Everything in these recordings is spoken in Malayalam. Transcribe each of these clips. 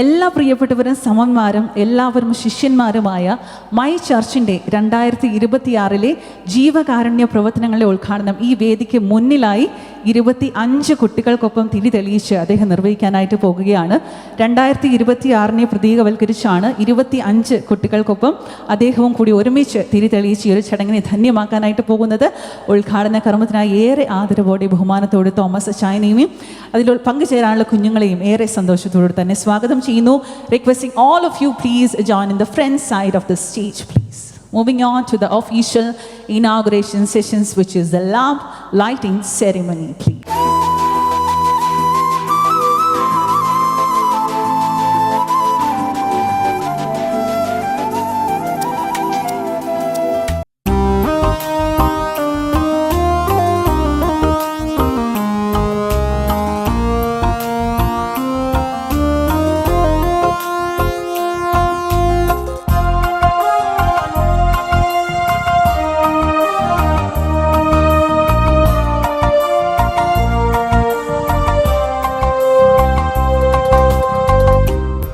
എല്ലാ പ്രിയപ്പെട്ടവരും സമന്മാരും എല്ലാവരും ശിഷ്യന്മാരുമായ മൈ ചർച്ചിൻ്റെ 2026 ജീവകാരുണ്യ പ്രവർത്തനങ്ങളുടെ ഉദ്ഘാടനം ഈ വേദിക്ക് മുന്നിലായി 25 കുട്ടികൾക്കൊപ്പം തിരി തെളിയിച്ച് അദ്ദേഹം നിർവഹിക്കാനായിട്ട് പോകുകയാണ്. 2026 പ്രതീകവൽക്കരിച്ചാണ് 25 കുട്ടികൾക്കൊപ്പം അദ്ദേഹവും കൂടി ഒരുമിച്ച് തിരി തെളിയിച്ച് ഈ ഒരു ചടങ്ങിനെ ധന്യമാക്കാനായിട്ട് പോകുന്നത്. ഉദ്ഘാടന കർമ്മത്തിനായി ഏറെ ആദരവോടെ ബഹുമാനത്തോടെ തോമസ് ചായനെയും അതിൽ പങ്കുചേരാനുള്ള കുഞ്ഞുങ്ങളെയും ഏറെ സന്തോഷത്തോടെ തന്നെ സ്വാഗതം ചെയ്യുന്നു. Requesting all of you please join in the front side of the stage please. Moving on to the official inauguration sessions, which is the lamp lighting ceremony, please.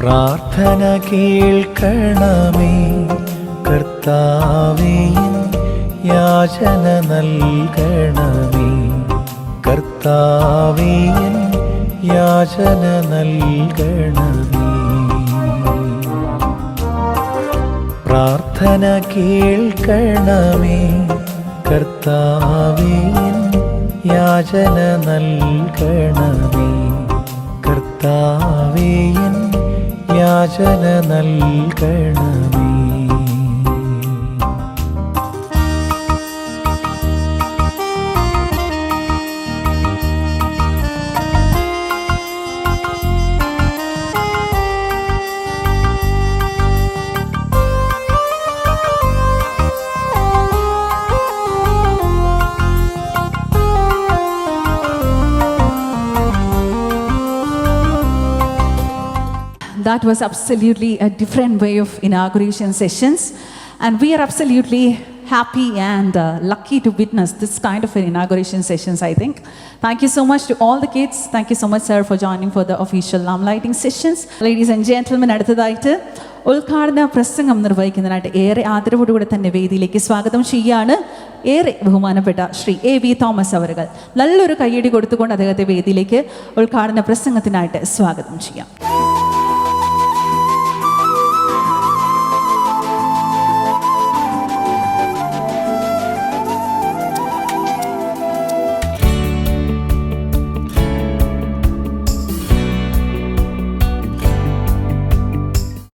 പ്രാർത്ഥന കേൾക്കണമേ കർത്താവേ, യാചന നൽകണമേ കർത്താവേ, യാചന നൽകണമേ. പ്രാർത്ഥന കേൾക്കണമേ കർത്താവേ, യാചന നൽകണമേ കർത്താവേ, യാചന നൽകണമേ. That was absolutely a different way of inauguration sessions, and we are absolutely happy and lucky to witness this kind of an inauguration sessions, I think. Thank you so much to all the kids. Thank you so much, sir, for joining for the official lamp lighting sessions. Ladies and gentlemen, അടുത്തതായിട്ട് ഉദ്ഘാടന പ്രസംഗം നിർവഹിക്കുന്നതിനായിട്ട് ഏറെ ആദരവോടുകൂടെ തന്നെ വേദിയിലേക്ക് സ്വാഗതം ചെയ്യുകയാണ് ഏറെ ബഹുമാനപ്പെട്ട ശ്രീ A.V. തോമസ് അവറുകൾ. നല്ലൊരു കയ്യടി കൊടുത്തുകൊണ്ട് അദ്ദേഹത്തെ വേദിയിലേക്ക് ഉദ്ഘാടന പ്രസംഗത്തിനായിട്ട് സ്വാഗതം ചെയ്യാം.